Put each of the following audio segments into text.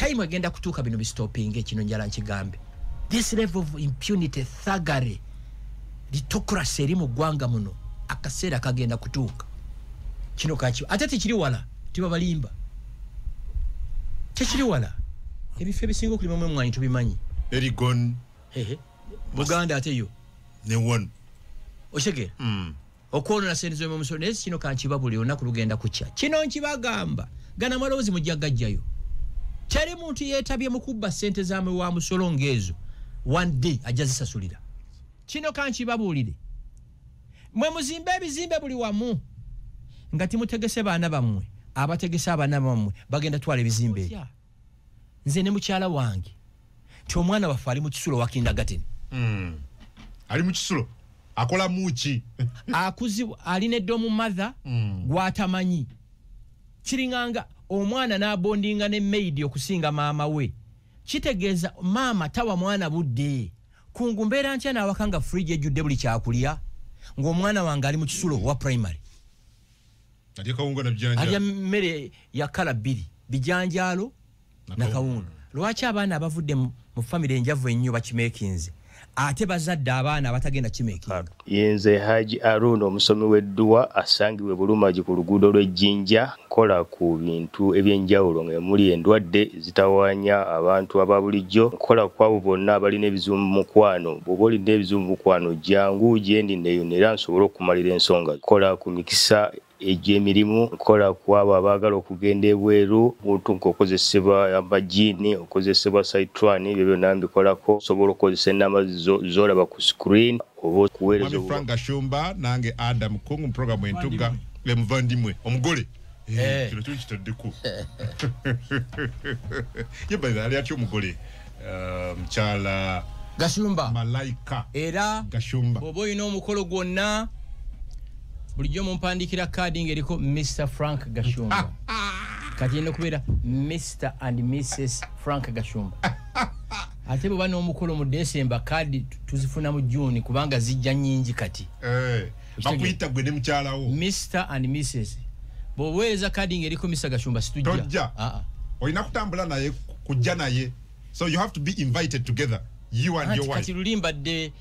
time agenda kutuuka bino bistopinge kino njala nkigambe. This level of impunity, thuggery, autocracy eri mu ggwanga muno akaseera kagenda kutuuka. Kino kachi ate tekiri wala tiba balimba. Tekiri wala. Ebifo ebisinga okulima mu mwanyi tubimanyi. Erigon. Buganda ate yo. Ne one. Oshege. Okono na senzo mu musonezi kino kanchiba buli olunaku lugenda kucha. Kino nkibagamba. Gana malowoozi mujja gajjayo. Teri muntu yeetabye mu kubba ssente zaamwe wa musolo ngezo. One day ajazisasulira. Kino kankibabuulire. Mwe muzimbe ebizimbe buli wamu. Nga timutegese baana bammwe. Abategese abaana bammwe bagenda twala ebizimbe. Nze ne mukyala wange. Ti omwana waffe ali mu kisulo wa kindergarten. Ali mu kisulo. Akola muki. Akuzibwa alina eddomu mother gwatamanyi. Kiringanga omwana n'abondinga ne maid okusinga maama we. Kitegeeza maama tawa mwana budde. Kungu mbeera ntya n'awakanga fridge ejjudde buli kyakulya ng'omwana wange ali mu kisulo wa primary. Alya kawunga na bijanja. Alya mmere ya kala bbiri bijanjaalo na kawunga. Lwaki abaana abavudde mu family enjavu ennyo bakimeekinze ate bazadde abaana abatagenda kimeekinga? Yenze Haji Arun omusomi w'edduwa asangibwe Bulumagi ku luguudo lw'Ejjinja kola ku bintu ebyenjawulo ng'emuli endwadde zitawaanya abantu ababulijjo. Kola kwabo bonna abalina ebizibu mu mukwano. Bw'oba olina ebizibu mu mukwano jangu gyendi neeyonera nsobole okumalira ensonga. Kola ku mikisa egy'emirimu. Kola kwabo abaagala okugenda ebweru buntu ng'okozesebwa amajiini okozesebwa Saitran ebyo byonna mbikolako. Osobola okozesa ennamba z'olaba ku screen oba okuweereza Frank Gashumba nange Adam Kungu mu programu Entuga muvandimwe omugole. Kino tuli kitaddeku. Yeba ali atyo omugole. Mchala Gashumba Malaika era Gashumba bw'oba olina omukolo gwonna bulijjo mumpandikira kaadi ng'eriko Mr. Frank Gashumba. Kati eno kubeera Mr. and Mrs. Frank Gashumba. Ate bwe bano omukolo mu December kaadi tuzifuna mu June kubanga zijja nnyingi kati. Bakuyita gwe ne mukyalawo. Mr. and Mrs. Bw'oweereza kaadi ng'eriko Mr. Gashumba situjja. Tojja. Olina kutambula naye kujja naye. So you have to be invited together. You and your wife. Kati luli mbadde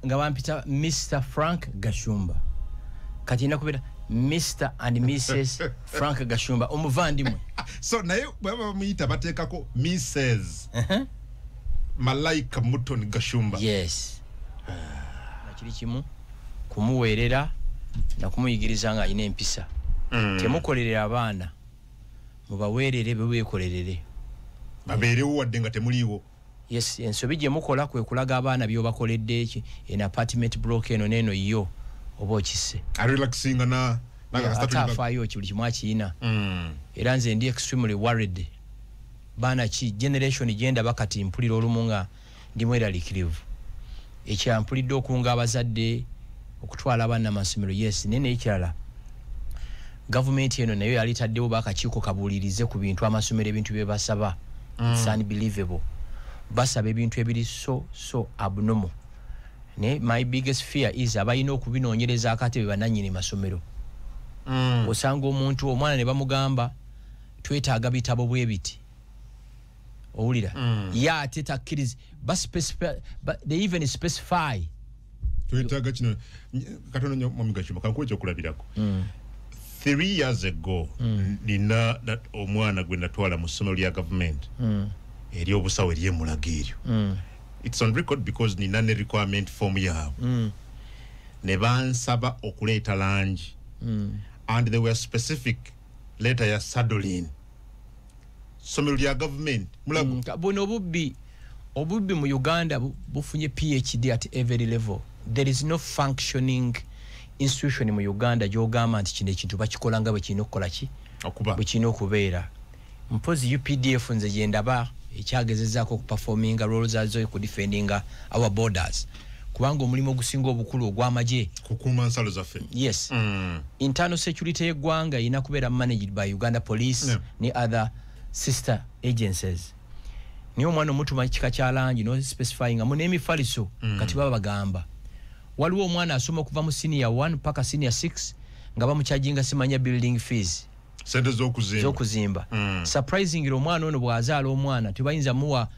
nga bampita Mr. Frank Gashumba. Kati inakubeera Mr. and Mrs. Frank Gashumba omuvandimwe. So naye baba muyita bateekako Mrs. Malaika Mutton Gashumba. Yes. Nakiri kimu kumuweerera na kumuyigiriza nga alina empisa. Temukolerera abaana mubaweerere beweekolerere. Babeerewo wadde nga temuliiwo. Yes, ensobi gye mukola kwe kulaga abaana by'obakoledde eki en apartment block eno n'eno yo oba okisse. Relaxing na atafaayo ki buli kimu akiina. Era nze ndi extremely worried. Baana ki generation genda bakati mpulira olumu nga ndi mweraliikirivu. Ekyampulidde okunga abazadde okutwala abaana amasomero yes nene ekirala. Gavumenti eno nayo yali taddewo bakakiiko kabuulirize ku bintu amasomero ebintu bye basaba. It's unbelievable. Basaba ebintu ebiri so abnormal. My biggest fear is abayina okubinoonyereza akatebe bananyini masomero. Osanga omuntu omwana ne bamugamba twetaaga bitabo bwe biti. Owulira? Ya ate takkiriza. They even specify. Twetaaga kino katono nnyo mu Gashumba kankuwa ekyokulabirako. 3 years ago nina omwana gwe natwala mu ssomero lya government. Eri obusawo eri emulaga eryo. It's on record because nina ne requirement form yaabwe. Ne bansaba okuleeta langi. And they were specific letter ya Sadolin. Ssomero lya government mulago. Buno obubbi mu Uganda bufunye PhD at every level. There is no functioning institution mu Uganda gy'ogamba nti kino ekintu bakikola nga bwe kirina okukola ki? Bwe kirina okubeera. Mpozi UPDF nze gye ndaba ekyagezezaako okuperforminga roles azo ku defendinga our borders. Kubanga omulimu ogusinga obukulu ogw'amagye kukuuma nsalo zaffe. Yes. Internal security y'eggwanga erina kubeera managed by Uganda Police ne other sister agencies. Niyo omwana omutuma kika kya langi no specifying nga n'emifaliso kati baba bagamba. Waliwo omwana asoma okuva mu senior 1 paka senior 6 nga bamucharginga simanya building fees. sente z'okuzimba surprisingly omwana ono bw'azaala omwana tebayinza muwa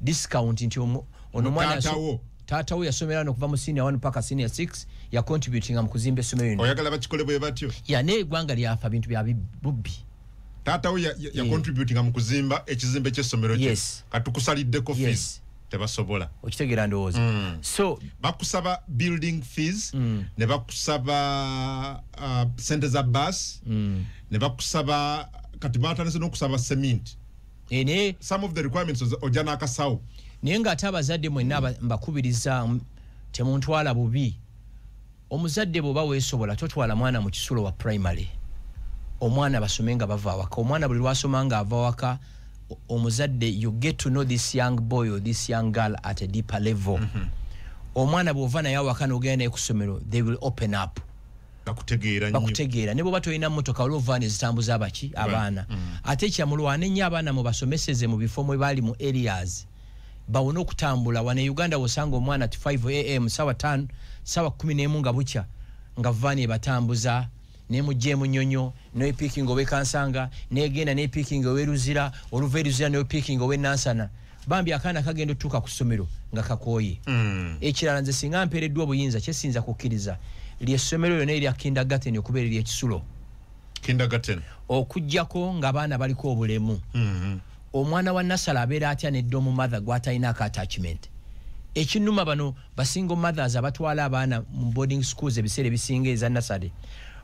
discount nti ono mwana taatawo yasomera no kuva mu senior 1 paka senior 6 ya contributing mu kuzimba essomero lino oyagala bakikole bwe batyo n'eggwanga lyafa bintu bya bubbi taatawo ya contributing mu kuzimba ekizimbe ky'essomero kye katukusaliddeko fees tebasobola okitegeera ndowooza so bakusaba building fees ne bakusaba sente za bus ne bakusaba kati baatandise n'okusaba cement some of the requirements ojja n'akasawo naye ng'ate abazadde mwenna mbakubiriza temuntwala bubi omuzadde bw'oba weesobola totwala mwana mu kisulo wa primary omwana basome nga bava awaka omwana buli lwasoma nga ava awaka omuzadde you get to know this young boy or this young girl at a deeper level omwana bw'ova naye awaka n'ogenda naye ku ssomero they will open up bakutegeera ne bw'oba tolina mmotoka waliwo vaani zitambuza abaki abaana ate kyamulwana ennyo abaana mubasomeseze mu bifo mwe bali mu areas bawona okutambula wana Uganda wosanga omwana at 5 am sawa 5 sawa 11 nga bukya nga vaani ebatambuza nemujje munyonyo no picking owe kansanga negenda ne picking owe ruzira oluveruzira no picking owe nansana bambi akana kagendo tuka ku ssomero nga kakoyi ekirala nze singa mpereddwa obuyinza kyesinza kukkiriza ly'essomero lyonna erya kindergarten okubeera ery'ekisulo kindergarten okujjako ng'abaana baliko obulemu omwana wa nasala abeera atya neddomu mother gw'atalinaako attachment ekinnuma bano basingle mothers abatwala abaana mu boarding schools ebiseera ebisinga eza nasale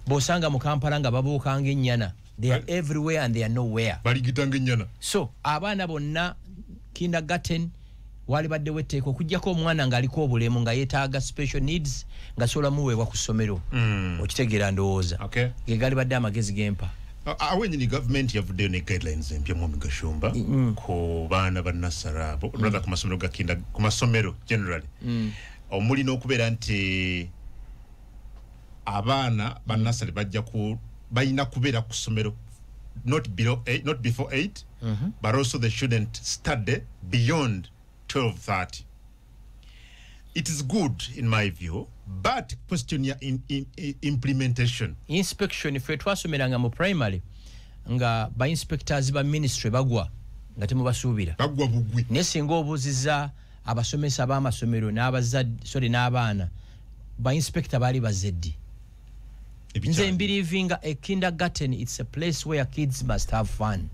bosanga mu Kampala nga babuukanga ennyana they are everywhere and they are nowhere baligitanga ennyana so abaana bonna kindergarten wali baddewo etteeka okujjako omwana ng'aliko obulemu nga yeetaaga special needs nga sobola muweebwa ku ssomero okitegeera ndowooza ge gali badde amagezi gempa awenyini government yavuddeyo ne guidelines empya mu Gashumba ku baana ba nasara abo rather ku masomero ga ku masomero generally omuli n'okubeera nti abaana ba nasari bajja ku bayina kubeera ku ssomero not before 8 but also they shouldn't study beyond 12:30. It is good in my view, but question ya in implementation. Inspection if twasomeranga mu primary nga ba inspectors ba ministry bagwa nga temubasuubira bagwa bugwi ne singa obuziza abasomesa b'amasomero n'abazadde n'abaana ba inspector bali bazeddi nze mbirivinga a kindergarten it's a place where kids must have fun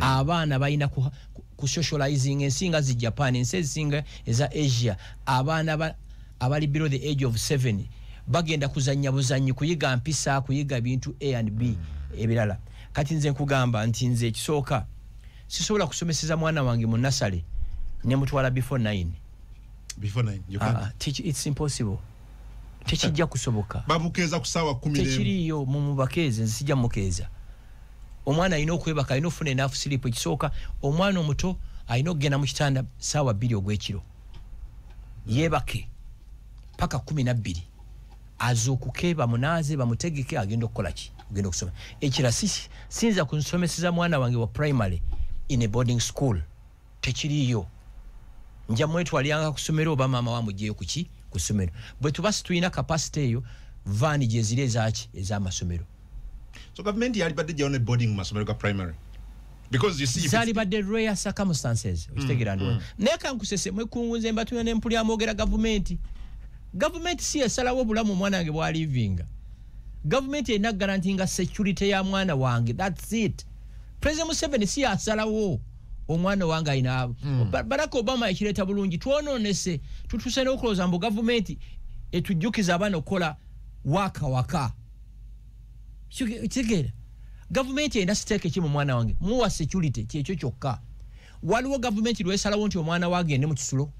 abaana balina ku socializing ensinga zi Japan ensinga eza Asia abaana abali below the age of 7 bagenda kuzanya buzanyi kuyiga mpisa kuyiga bintu A and B ebirala kati nze nkugamba nti nze ekisooka sisobola kusomeseza mwana wange mu nasale ne mutwala before 9 you can it's impossible tekijja kusoboka babukeza kusawa 10 tekiriyo mu bakeeze nsijja mukeza omwana ayina okwebaka ayina ofuna enough sleep ekisooka omwana omuto ayina okugenda mu kitanda sawa 2 ogw'ekiro yebake paka 12 azuukuke bamunaaze bamutegeke agenda okukola ki agenda okusoma ekira sinza kunsomeseza mwana wange wa primary in a boarding school tekiriyo nja mwetwalyanga ku ssomero oba maama wamuggyeyo kuki ku ssomero bwe tuba situyina capacity eyo vaani gye ziri ezaki ez'amasomero so government yali badde gyawona boarding masomero ga primary because you see zali badde rare circumstances okitegeera ndowooza naye kankusese mwekungunze mbatuya n'empulya amwogera gavumenti si esalawo obulamu omwana wange bw'alivinga gavumenti erina garantinga security ya mwana wange that's it President Museveni si asalawo omwana wange ayina Barack Obama ekireeta bulungi twonoonese tutuse n'okulowooza mbu gavumenti etujjukiza abaana okukola waka kitegeera gavumenti erina siteeka eki mu mwana wange muwa security kyekyo kyokka waliwo gavumenti lwesalawo nti omwana wagende mu kisulo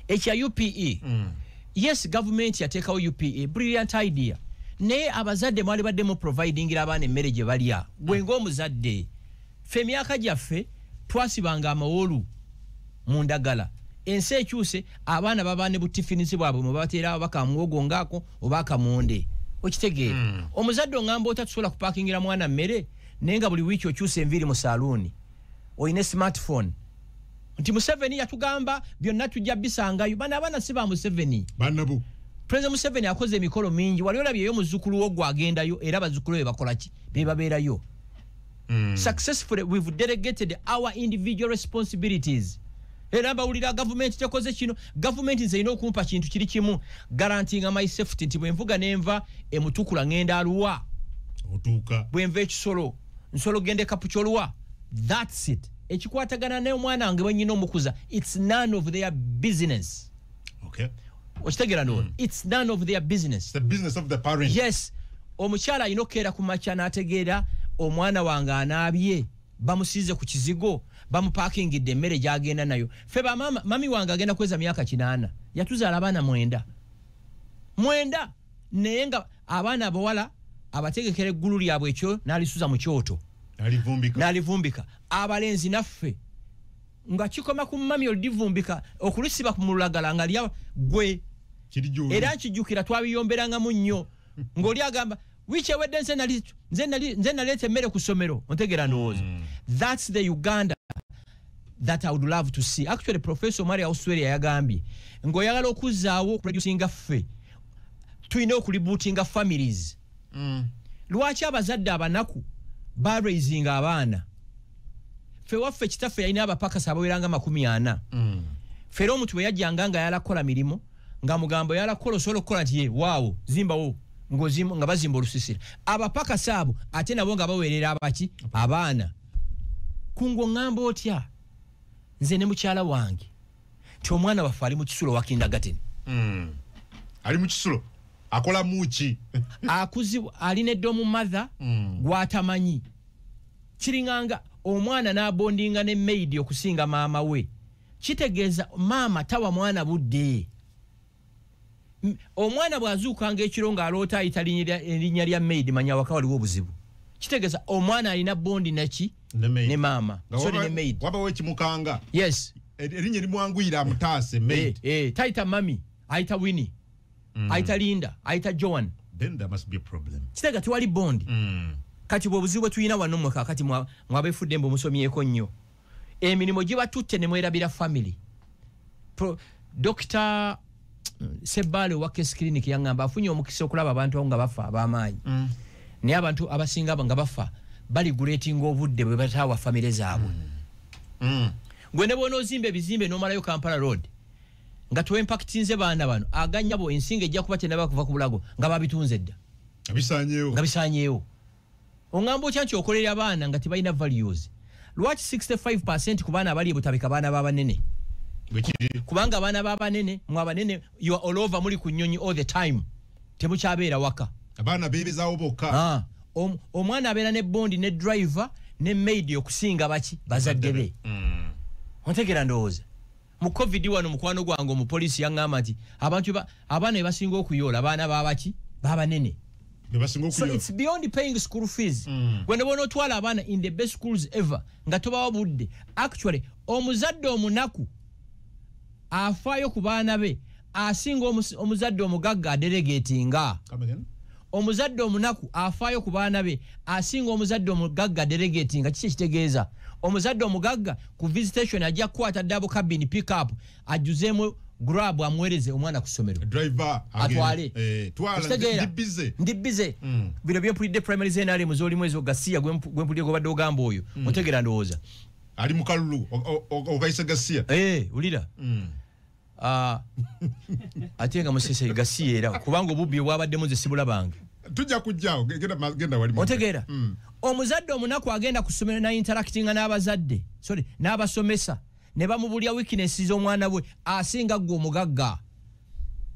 ekya UPE yes gavumenti yateekawo UPE brilliant idea naye abazadde mwali baddemu providingira abaana emmere gye balya gwe ng'omuzadde ffe emyaka gyaffe twasibanga amawolu mu ndagala ensi ekyuse abaana baba ne butifinizi bwabwe mwe babateerawo bakamuwogo ngaako oba akamonde okitegeera omuzadde ongamba otatusobola kupaakingira mwana mmere naye nga buli wiiki okyusa enviiri mu saluuni oyina smartphone nti Museveni yatugamba byonna tujja bisangayo bana abaana si ba Museveni banabo President Museveni akoze emikolo mingi wali olabye yo muzukulu wo gwagendayo era bazukulu be bakola ki bebabeerayo. Successfully we've delegated our individual responsibilities. Era bawulira government tekoze kino government nze ino kumpa kintu kiri kimu guaranteeing my safety nti bwenvuga nenva emutukula ngenda aluwa otuuka bwenva ekisolo nsolo gende kapucholwa. That's it. Ekikwatagana ne omwana wange bwenyina omukuza it's none of their business. Okay. Okitegera no it's none of their business. It's the business of the parent. Yes. Omukyala inokera ku macha n'ategeera omwana wange anaabye bamusize ku kizigo bamuparkingidde emmere gyagenda nayo. Feba mami wange agenda kweza myaka 8 yatuzaala abaana 9 naye nga abaana abawala abategekera eggulu lyabwe ekyo n'alisuza mu kyoto n'alivumbika abalenzi naffe nga kikoma ku mami olivumbika okulusiba ku mulagala nga lya gwe era nkijjukira twabiyomberangamu nnyo ng'oli agamba wiiki ewedde nze naleeta emmere ku ssomero ontegera ndowooza. That's the Uganda that I would love to see. Actually Professor Maria Australia yagambye ng'oyagala okuzzaawo okuproducinga ffe tulina okulibootinga families. Lwaki abazadde abanaku baraisinga abaana ffe waffe kitaffe yalina abapakasi abaweranga 40. Fera omuntu bwe yajjanga nga yalakola mirimu nga mugambo yalakola osobola okukola nti ye waawo zimbawo nga bazimba olusisira abapakasi abo ate nabo nga baweerera abaki abaana. Kungo ngamba otya nze ne mukyala wange ti omwana waffe ali mu kisulo wakindagateni. Ali mu kisulo akola muki akuzibwa alina eddomu mother gwatamanyi kiringanga omwana n'abondinga ne maid okusinga maama we kitegeeza maama tawa mwana budde. Omwana bwazuukanga ekiro ng'aloota ayita erinnya lya maid manya waka waliwo obuzibu kitegeeza omwana alina bondi naki ne maama sorry ne maid wabawo ekimukanga. Yes erinnya limwanguyira amutaase maid tayita mami ayita Winnie ayita Linda ayita Joan. Then there must be a problem. Kitegeeza tewali bondi. Kati bwobuzibu bwe tulina wano mmwe kakati mwabefudde mbu musomyeko nnyo emirimu gye batutte ne mwerabira family. Dr. Sebale wa Case Clinic yangamba afunye omukisa okulaba abantu nga bafa ab'amaanyi naye abantu abasinga nga bafa bali greating obudde bwe batawa family zaabwe. Gwe ne bw'ona ozimba ebizimbe n'omalayo Kampala Road nga twempactinze baana bano aganyabo ensinga ejja kuba tenaba kuva ku bulago nga babitunze dda nga bisaanyeewo. Ongamba otya nti okolera abaana nga tebalina values. Lwaki 65% ku baana abali butabika baana b'abanene? Kubanga abaana b'abanene mu abanene you are all over muli ku nnyonyi all the time temukyabeera waka. Abaana beebezaawo bokka. Omwana abeera ne bondi ne driver ne maid okusinga baki bazadde be. Ontegera ndowooza mu covid wano mukwano gwange omupoliisi yaŋŋamba nti abaana be basinga okuyoola abaana b'abaki b'abanene. So it's beyond paying school fees. When bona otwala abaana in the best schools ever nga tobawa budde. Actually omuzadde omunaku afaayo ku baana be asinga omuzadde omugagga delegatinga. Omuzadde omunaku afaayo ku baana be asinga omuzadde omugagga delegatinga. Kiki kitegeeza omuzadde omugagga ku visitation ajja kukwata double cabin pick up ajjuzeemu grab amwereze omwana ku ssomero driver atwale ndi bize bino byempulidde primary zenali muzoli mwezi Gasiya gwempulidde gobadde ogamba oyo otegera ndowooza ali mu kalulu okayisa Gasiya ulira ate nga musese Gasiya era kubanga obubbi bwabadde nze sibulabanga tujja kujjaawo genda wali otegeera omuzadde omunaku agenda ku ssomero na interactinga n'abazadde n'abasomesa ne bamubulya weaknesses z'omwana bwe asinga gwe omugagga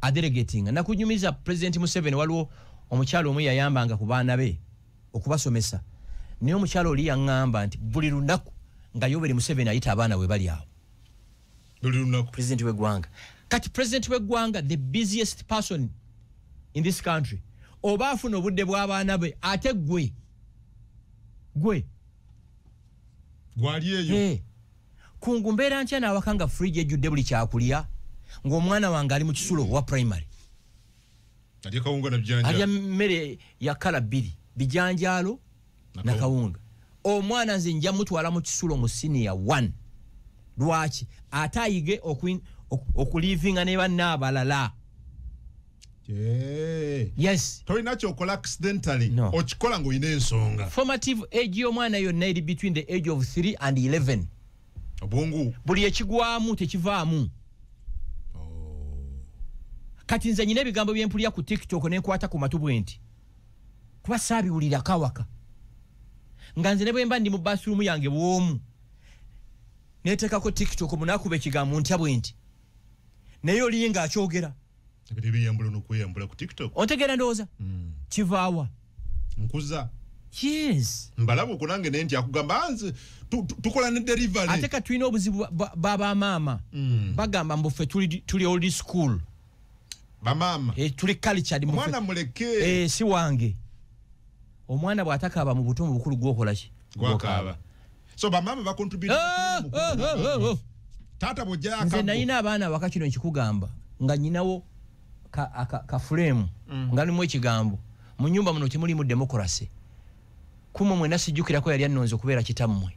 adelegatinga. Nakunyumiza President Museveni waliwo omukyalo omu yayambanga ku baana be okubasomesa naye omukyalo oli yaŋŋamba nti buli lunaku nga Yoweri Museveni ayita abaana we bali awo buli lunaku President w'eggwanga. Kati President w'eggwanga the busiest person in this country oba afuna obudde bw'abaana be ate gwe gwali eyo kungu mbeera ntya n'awaka nga fridge ejjudde buli kyakulya ng'omwana wange ali mu kisulo wa primary alya mmere ya kala 2 bijanjaalo na kawunga. Omwana nze nja mutwala mu kisulo mu senior 1. Lwaki ate ayige okulivinga ne banne abalala Yes. Tolina kyokola accidentally. No. Okikola ng'olina ensonga. Formative age y'omwana yonna eri between the age of 3 and 11. Obwongu. Buli ekigwamu tekivaamu. Kati nze nyina ebigambo bye mpulira ku TikTok ne nkwata ku matu bwenti. Kuba saabiwulira kawaka. Nga nze ne bwe mba ndi mu bathroom yange bw'omu. Neeteekako TikTok munakuba ekigambo ntya bwenti. Naye oli nga akyogera. Ebiyambula n'okweyambula ku TikTok. Ontegeera ndowooza? Kivaawa. Nkuza. Yes. Mbalabo kunange ne nti akugamba nze tukola ne delivery. Ate ka tulina obuzibu baba maama. Bagamba mbufe tuli old school. Bamama. Tuli cultured mbufe. Omwana muleke. Si wange. Omwana bw'atakaaba mu buto mu bukulu gw'okola ki? Gwakaaba. So bamama ba contribute. Tata bojja akabo. Nze nalina abaana wakakino nkikugamba nga nyinawo ka frame nga limu ekigambo mu nyumba muno temuli mu democracy. Kumwe mwena sijjukirako yali annonze okubeera kitammwe.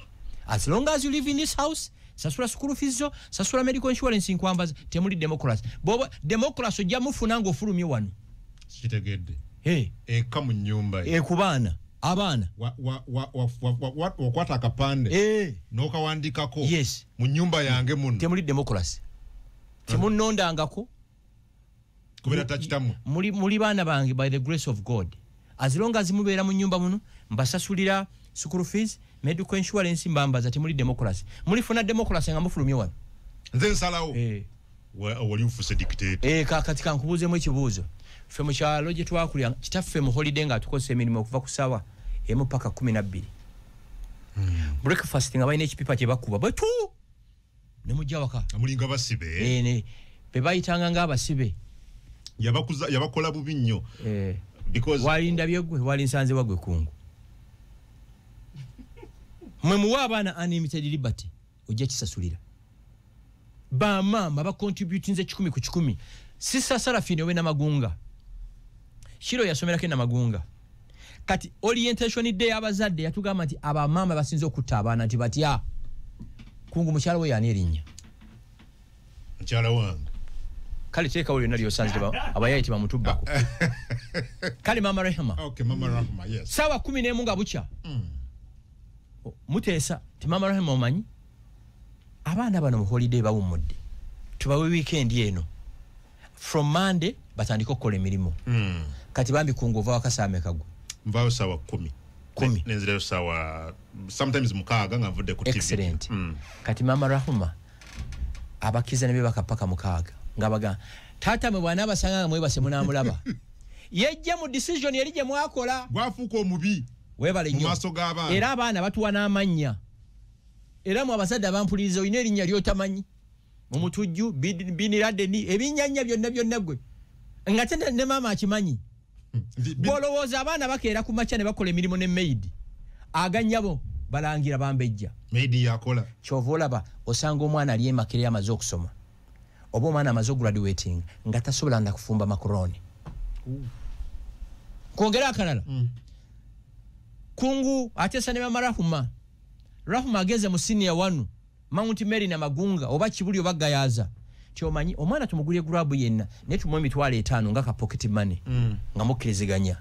As long as you live in this house, sasula school fees zo, sasula medical insurance nkwambaza, temuli democracy. Boba democracy ojja mufuna ng'ofulumye wano. Kitegedde. Eka mu nyumba. Ku baana. Abaana. Wakwata akapande. N'okawandikako. Yes. Mu nyumba yange muno. Temuli democracy. Temunnondangako. Kubeera takitamu. Muli baana bange by the grace of God. As long as mubeera mu nyumba muno, mbasasulira school fees, medical insurance mbambaza temuli democracy. Mulifuna democracy nga mufulumye wano. Nze nsalawo. Wali ufuse dictate. Kati kankubuuzemu ekibuuzo. Ffe mu kyalo gye twakulira kitaffe mu holiday nga tukozesa emirimu okuva ku ssaawa emu paka 12. Breakfast nga balina ekipipa kye bakuba bwe tu ne mujja waka. Amulinga basibe. Be bayitanga ng'abasibe. Yabakola bubi nnyo. Because walinda byegwe wali nsanze wagwe kungu. Mwe muwa abaana unlimited liberty ojja kisasulira. Bamama ba contributinze 10 ku 10. Sisa Sarafini we na Magunga. Shiro yasomerako na Magunga. Kati orientation day abazadde yatugamba nti abamama basinze okutta abaana nti batya. Kungu mukyalo we yani erinnya. Mukyala wange. Kale teeka oli nalyo sanze abayayiti bamutubbako. Kale Mama Rehema. Okay, Mama Rehema, yes. Sawa 11 nga bukya. Muteesa ti Mama Rehema omanyi. Abaana bano mu holiday bawummudde. Tubawe weekend eno. From Monday batandika okukola emirimu. Kati bambi kungu ova wakasame kagwe. Mvaayo sawa 10. Nenzirayo sawa sometimes mukaaga nga nvudde ku TV. Excellent. Kati Mama Rahuma abakiza ne bakapaka mukaaga ngabaga tata mwe bwana abasanga nga mwebase munamulaba. Yejja mu decision yali gye mwakola. Gwafuuka omubi. Webale nnyo. Mu maaso g'abaana. Era abaana batuwa n'amannya. Era mu abazadde abampuliriza olina erinnya ly'otamanyi. Mu mutujju biniradeni ebinyanya byonna gwe. Nga tende ne mama akimanyi. Bolowooza abaana bakeera ku makya ne bakola emirimu ne maid. Aganyabo balangira bambejja. Maid yakola. Kyova olaba osanga omwana ali emakere amaze okusoma. Oba omwana amaze graduating nga tasobola na kufumba macaroni. Kwongera akalala. Kungu atesa ne Mama Rahuma. Rahuma ageze mu senior 1. Mount Mary na Magunga oba Kibuli oba Gayaza. Kyomanyi omwana tumugulye grab yenna ne tumwe mitwale 5 nga ka pocket money. Nga mukkiriziganya.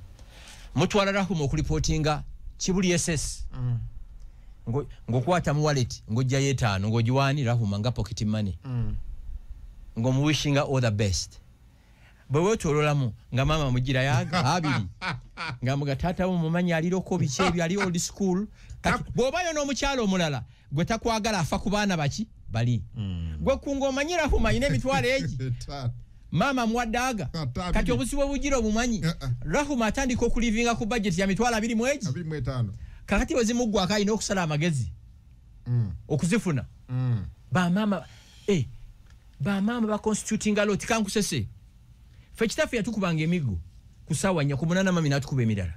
Mutwala Rahuma okulipotinga Kibuli SS. Ngokwata mu wallet ngojja ye 5 ngojiwani Rahuma nga pocket money. Ngo mu wishing all the best. Bwe tololamu nga mama mugira yaga abiri. Nga muga tata wo mumanyi aliroko biche ali old school. Bobayo no mukyalo omulala gwe takwagala afa ku baana baki bali. Gwe kungo manyira humanyine mitwale eji. Mama mwadaga. Kati obusibo bujiro bumanyi. Rahuma atandika okulivinga ku budget ya mitwala 2 mweji. 25. Kakati wezimugwa akaina okusala amagezi. Okuzifuna. Ba mama ba constituting a lot kankusese. Fe kitafu yatukubanga emigo kusawanya ku 8 mami natukuba emirala.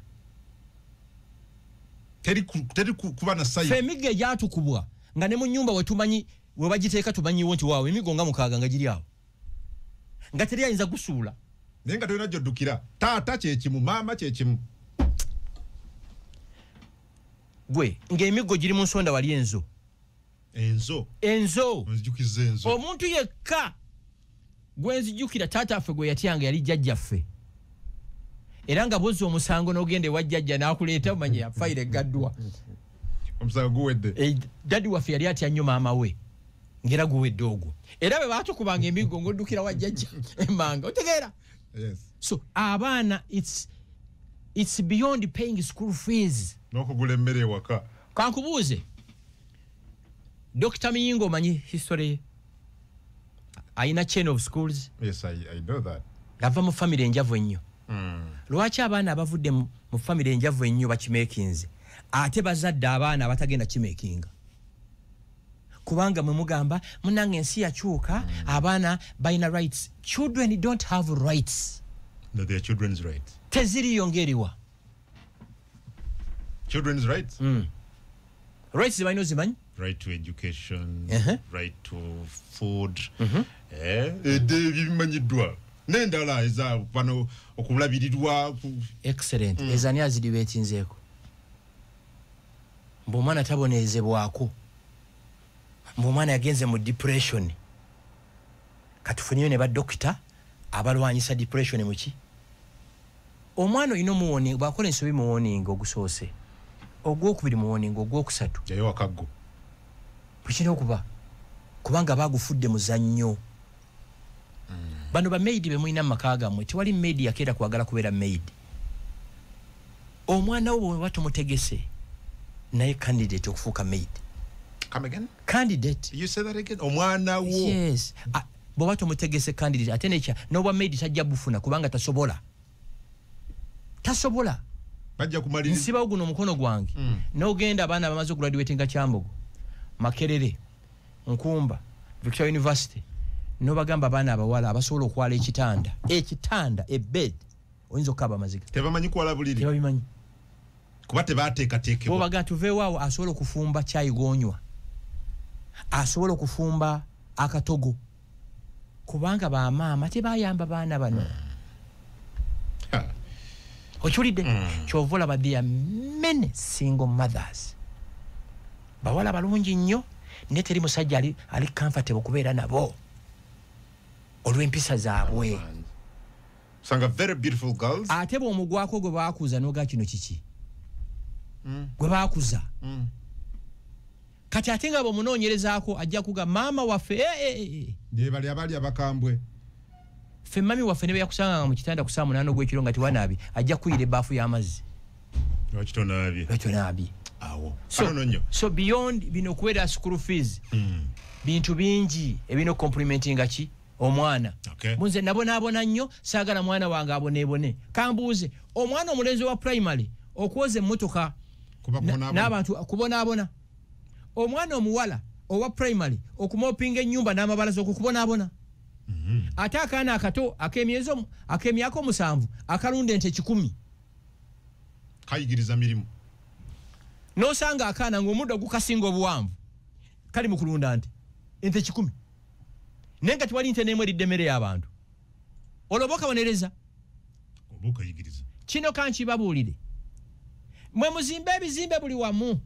Teri kuba na sayi. Fe mige yatukubwa nga ne mu nyumba wetumanyi we bagiteeka tumanyi wonti waawe emigo nga mukaaga nga giri awo. Nga teri ayinza kusuula. Nenga toyina joddukira. Taata kyekimu mama kyekimu. Gwe ng'emigo giri mu nsonda wali enzo. Enzo. Nzijukiza enzo. Omuntu yekka gwe nzijukira taata affe gwe yatyanga yali jjajjaffe era nga bozza omusango n'ogende wajjajja n'akuleeta omanye yafaire gaddwa omusango guwedde daddi waffe yali atya nnyo maama we ngera guwedde ogwo era bwe baatukubanga emigo ng'oddukira wajjajja emmanga otegeera so abaana it's beyond paying school fees n'okugula emmere ewaka kankubuuze Dr. Miyingo omanyi history ye ayina chain of schools. Yes, I know that. Ava mu family enjavu ennyo. Lwaki abaana abavudde mu family enjavu ennyo bakimekinze ate bazadde abaana abatagenda kimekinga? Kubanga mwe mugamba munange ensi yakyuka abaana balina rights. Children don't have rights. No, they are children's rights. Teziriyo ngeriwa. Children's rights? Rights zimanyi zimanyi? Right to education, right to food. Bimanyiddwa. N'endala eza pano okulabirirwa. Excellent. Ezani azidibetinzeeko. Mbomwana tabonezebwako. Mbomwana yagenze mu depression. Katufunyiwe ne ba doctor abalwanyisa depression muki? Omwana ino muwoni bakola ensobi muwoni ogusoose. Ogwokubiri muwoni ogwokusatu. Yayo wakaggo. Kuchina okuba kubanga bagufudde muzannyo. Bano ba maid be muina makaga mwe tiwali maid yakera kwagala kubeera maid. Omwana wo watu mutegese naye candidate okufuuka maid. Come again? Candidate. You say that again? Omwana wo. Yes. Bo watu mutegese candidate atenecha no maid tajja bufuna kubanga tasobola. Tasobola. Bajja kumaliriza. Nsiba oguno mukono gwange. N'ogenda abaana bamaze graduating Kyambogo. Makerere, Nkumba, Victoria University. No bagamba abaana abawala abasobola okwala ekitanda, bed. Oyinza okaba maziga. Tebamanyi kwala buliri. Tebabimanyi. Kuba tebateekateekebwa. Bo baga tuve waawo asobola okufumba chai gonywa. Asobola okufumba akatogo. Kubanga ba maama tebayamba baana bano. Ochulide chovola ba there are many single mothers. Bawala balungi nnyo neteri musajja ali comfortable kubeera nabo olw'empisa zaabwe. Sanga very beautiful girls. Ate bo omugwako gwe baakuza noga kino kiki gwe baakuza kati ate nga bo munoonyerezaako ajja kuga maama waffe je bali abali abakambwe ffe mami waffe ne yakusanga mu kitanda ku saa 8 ogw'ekiro nga tiwanaabi ajja kuyira ebaafu y'amazzi lwakitonaabye awo so beyond bino kuwera school fees bintu bingi ebino complimentinga ki omwana munze nabonaabona nnyo saagala mwana wange aboneebone kambuuze omwana omulenzi wa primary okwoza emmotoka n'abantu kubonaabona omwana omuwala owa primary okumopinga ennyumba n'amabalaza okukubonaabona ate akaana akato ak'emyaka 7 akalunda ente 10 kayigiriza mirimu nosanga akaana ng'omuddo gukasinga obuwanvu kali mu kulunda ente 10 nenga tiwali nte n'emwe eridde y'abantu oloboka bonereza oboka yigiriza kino kankibabuulire mwe muzimbe ebizimbe buli wamu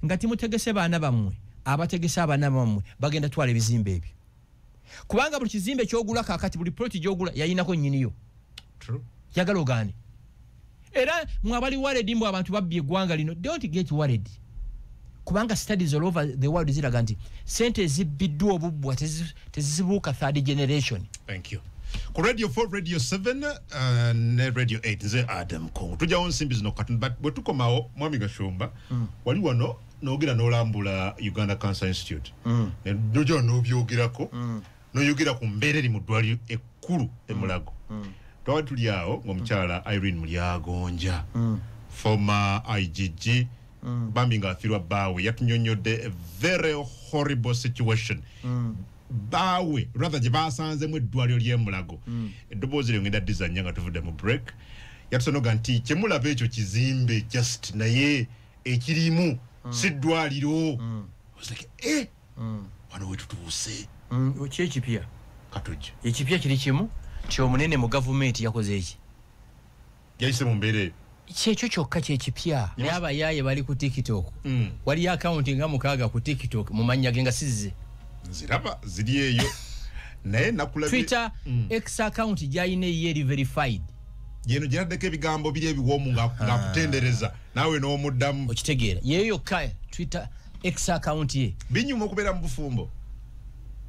nga timutegese baana bammwe abategese abaana bammwe bagenda twala ebizimbe ebyo kubanga buli kizimbe kyogula kakati buli ploti gyogula yayinako nnyiniyo yagala ogaane era mwabali worried mbu abantu babbye eggwanga lino don't get worried kubanga studies all over the world ziraga nti sente ezibbiddwa obubbwa tezizibuuka third generation. Thank you. Ku Radio 4, Radio 7 ne Radio 8 nze Adam Kongo tujawo nsimbi zino katun but bwe tukomawo mwami Gashumba wali wano n'ogera n'olambula Uganda Cancer Institute ne dojo n'obyogerako n'oyogera ku mbeera eri mu ddwaliro ekkulu e Mulago twali tuli awo ng'omukyala Irene Mulyagonja former IGG bambi nga afirwa bawe yatunyonyodde a very horrible situation bawe rather gye basanzemu eddwaliro ly'e Mulago eddoboozi lyo ngenda dizanya nga tuvudde mu break yatusonoga nti kyemulaba ekyo kizimbe just naye ekirimu si ddwaliro wano wetutuuse ki ekipya katujja ekipya kiri kimu ti omunene mu gavumenti yakoze eki yayise mu mbeera eyo kyekyo kyokka kyekipya naye abayaaye bali ku TikTok waliyo akawunti nga 6 ku TikTok mu mannya ge nga sizze ziraba ziri eyo naye nakulabye Twitter X account gyayina eri verified yeno giraddeko ebigambo biri ebiwoomu ng'akutendereza naawe n'omuddamu okitegeera yeyo yokka Twitter X account ye binyuma okubeera mu bufumbo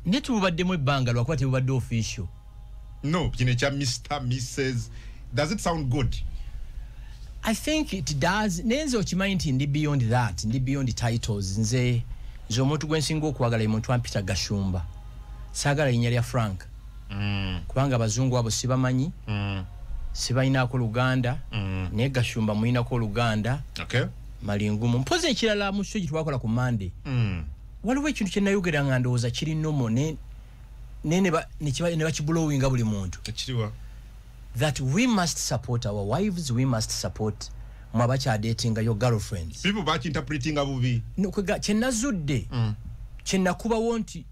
ne tububaddemu ebbanga lwakuba tebubadde official. No, kino ekya Mr. Mrs. Does it sound good? I think it does. Nenze okimanyi nti ndi beyond that, ndi beyond titles. Nze omuntu gwensinga okuwagala ye muntu Peter Gashumba. Saagala linnya lya Frank. Kubanga abazungu abo sibamanyi. Sibalinaako Luganda. Naye Gashumba muyinako Luganda. Okay. Malingumu. Mpoze ekirala mu show gye twakola ku Monday. Waliwo ekintu kye nayogera nga ndowooza kiri nomo ne bakiblowinga buli muntu. Ekiriwa. That we must support our wives, we must support mwabacha dating your girlfriends. People bachi interpreting abubi. No kwega chenazudde. Chenakuba wonti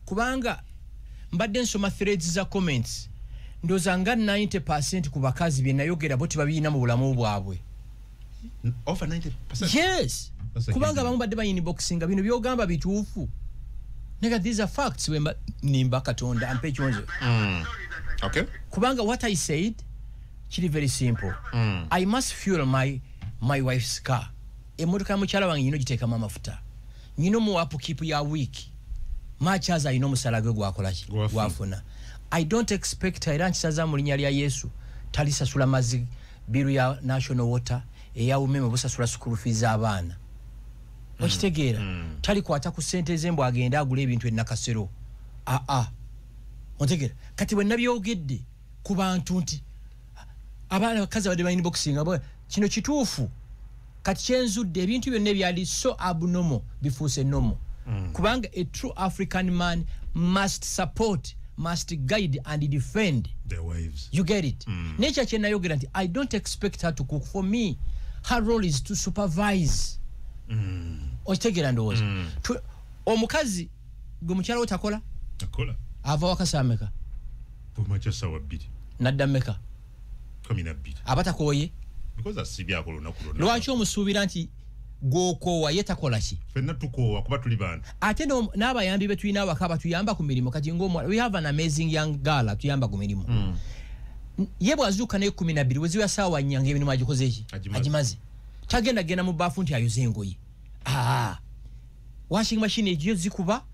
kubanga mbadde nsoma threads za comments ndoza nga 90% ku bakazi bye nayogera boti babina mu bulamu bwabwe. Over 90%. Yes. Kubanga bamu badde bayinboxinga bino byogamba bituufu. Nega these are facts we nimba katonda ampe chonje. Okay. Kubanga what I said chiri very simple. I must fuel my wife's car. Emotoka mukyala wange yino giteeka mafuta. Nyino mu upkeep ya week. Much as I know musalage gwakola ki gwafuna. I don't expect era nkisaza mu linnya lya Yesu talisasula mazi biru ya national water eya umeme busasula school fees abaana. Okitegeera tali kwata ku sente zembo agenda agula ebintu ennakasero. Ontegeera kati bwe nabyogedde ku bantu nti abaana bakazi badde bayini boxing abo kino kituufu kati kyenzudde ebintu byonna byali so abnormal bifuuse normal. Kubanga a true African man must support, must guide and defend their wives. You get it? Nature chenayogera nti I don't expect her to cook for me. Her role is to supervise. Okitegera ndowooza. Omukazi gwe mukyala otakola? Akola. Ava wakasameka. Bumacha sawa 2. Nadda meka. 12. Abatakoye? Because asibya akolona kulona. Lwaki omusuubira nti gwokowa yetakola ki? Fenna tukowa kuba tuli bana. Ate n'abayambi betulina awaka batuyamba ku mirimu kati ng'omwana we have an amazing young girl atuyamba ku mirimu. Ye bwazuuka naye 12 weziwa saawa nnyanga ebintu agikoze eki? Agimaze. Kyagenda genda mu baafu nti ayoze engoye. Washing machine egiyo zikuba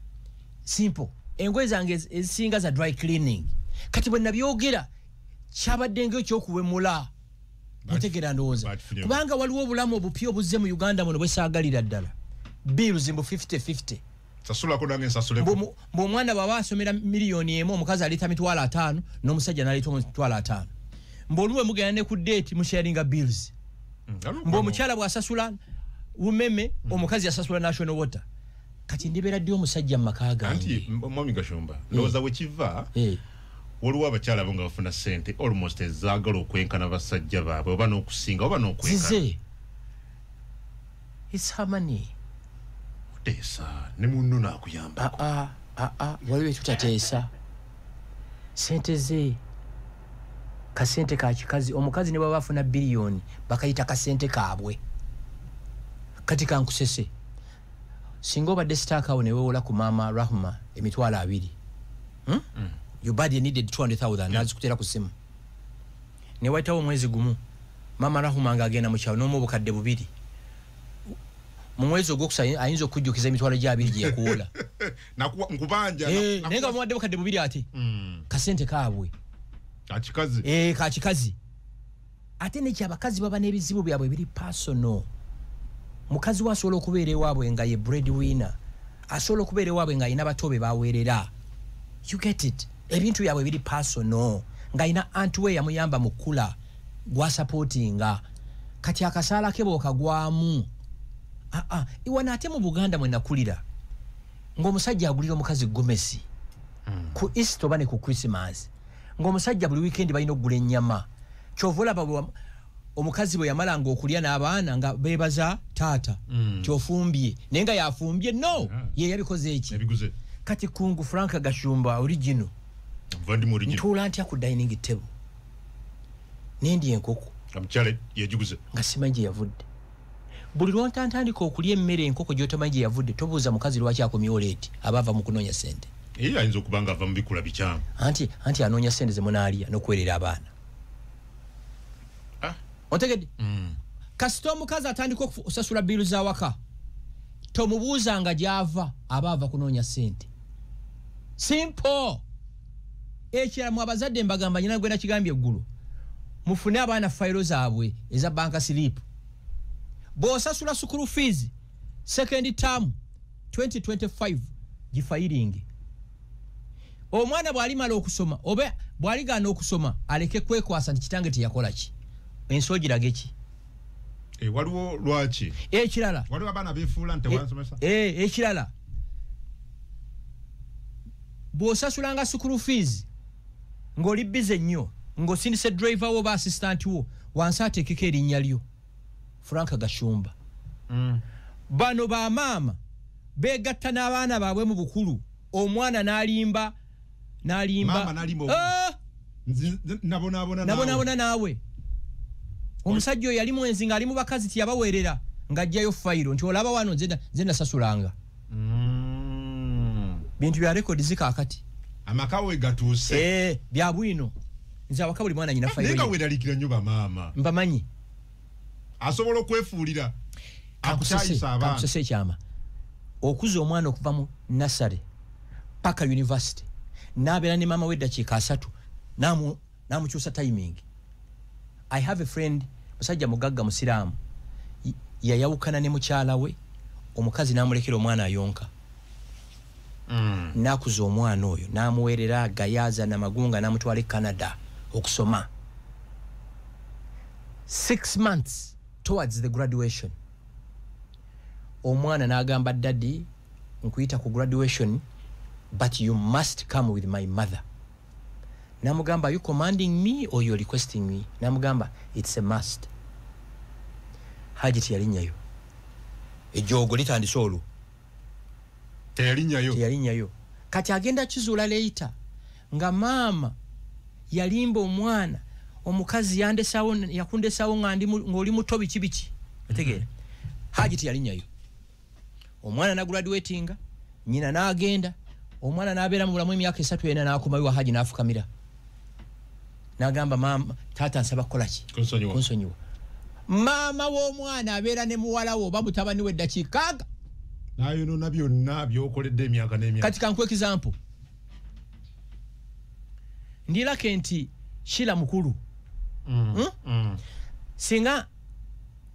simple. Engoye zange ezisinga za dry cleaning. Kati bwe nabyogera kyabadde ng'ekyokuwemula. Otegera ndowooza. Kubanga waliwo obulamu obupya obuzze mu Uganda muno bwe saagalira ddala. Bills mbu 50-50. Sasulako nange nsasuleko. Omwana bw'aba asomera miliyoni emu omukazi aliita mitwalo 5 n'omusajja n'aliita mitwalo 5. Mb'oluwe mugenda ne ku date mu sharinga bills. Mb'omukyala bw'asasula umeme omukazi asasula national water. Kati ndibeera ddi omusajja mu maka gange. Anti Mwami Gashumba ndowooza we kiva waliwo abakyala abo nga bafuna ssente almost ezaagala okwenkana basajja baabwe oba n'okusinga oba n'okwenkana. Zize. It's her money. Kuteesa ne munno n'akuyambako. Waliwo etutateesa. Sente ze. Kasente ka kikazi omukazi ne baba afuna biliyoni bakayita kasente kaabwe. Kati kankusese. Singa obadde sitaakawo ne weewola ku maama Rahma emitwalo 2. Your body needed 200,000 nazikuteera ku simu. Ne wayitawo omwezi gumu maama Rahma ng'agenda mu kyalo n'omu obukadde 2. Mu mwezi ogwokusatu ayinza okujjukiza emitwalo gya 2 gye yakuwola. Nkubanja. Naye nga muwadde obukadde 2 ate. Kasente kaabwe. Kakikazi. Kakikazi. Ate nekyo abakazi baba n'ebizibu byabwe biri personal. Mukazi wa asobola okubeera ewaabwe nga ye breadwinner. Asobola okubeera ewaabwe nga alina bato be baweerera. You get it? Ebintu byabwe biri personal. Nga alina anti we yamuyamba mu kkula gwa supportinga. Kati akasaala ke bw'okagwamu. Iwana ate mu Buganda mwe nakulira. Ng'omusajja agulira omukazi gomesi. Ku Easter oba ne ku Christmas. Ng'omusajja buli weekend balina okugula ennyama. Kyova olaba omukazi bwe yamalanga okulya n'abaana nga beebaza taata kyofumbye naye nga yafumbye no ye yabikoze eki kati kungu Frank Gashumba original ntuula ntya ku dining table nendi enkoko amukyale yagiguze nga simanyi gye yavudde buli lwontantandika okulya emmere enkoko gy'otomanyi gye yavudde tobuuza mukazi lwaki akomyewo leeti aba ava mu kunoonya sente ayinza okuba nga ava mu bikula bikyamu anti anoonya sente ze munaalya n'okwerera abaana Otegedde kasita omukazi atandika okusasula biiru za waka tomubuuzanga gy'ava aba kunoonya ssente simple ekirala mu abazadde mbagamba nyina gwenda kigambye eggulu mufune abaana fayiro zaabwe eza banka slip bw'osasula school fees second term 2025 gifayiringe omwana bw'alimala okusoma oba bw'aligaana okusoma aleke kwekwasa nti kitange teyakola ki enso girage ki waliwo lwaki ekirala waliwo abaana beefuula nti tewansomesa ekirala bw'osasulanga school fees ng'oli bize nnyo ng'osindise driver wo oba assistant wo wansi ateekeko erinnya lyo Frank Gashumba bano bamaama beegatta n'abaana baabwe mu bukulu omwana n'alimba nabonaabona naawe omusajja oyo yali mwenzi ng'ali mu bakazi tiyabaweerera ng'ajjayo fayiro nti olaba wano nze nasasulanga bintu bya rekodi zikaakati amaka we gatuuse bya bwino nze awaka buli mwana nyina fayiro nenga weeralikira nnyo bamaama mbamanyi asobola okwefuulira akutayisa abaana kakusese ekyama okuza omwana okuva mu nasare paka university n'abeera ne maama we eddakiika 3 n'amukyusa timing. I have a friend musajja mugagga musiraamu yayawukana ne mukyala we omukazi n'amulekera omwana ayonka nakuza omwana oyo n'amuweerera gayaza na magunga n'amutwala e Canada okusoma 6 months towards the graduation omwana n'agamba daddy nkuyita ku graduation but you must come with my mother. Namugamba, are you commanding me or you're requesting me? Namugamba, it's a must. Hajiti yalinyayo. Ejogo litandise olwo. Teyalinyayo. Kati agenda kizuula later nga maama yalimba omwana omukazi yakundesawo ng'oli muto biki. Otegeera? Hajiti yalinyayo. Omwana na graduatinga, nyina n'agenda, omwana n'abeera mu bulamu emyaka 3 yena n'akomayo wa Haji n'afukamira. Nagamba mama tata nsaba kukola ki? Kunsonyiwa. Mama w'omwana abeera ne muwala wo bamutabani we eddakiika nayo no byonna by'okoledde emyaka n'emyaka. Kati kankuwa example. Ndilake nti Shila mukulu. Singa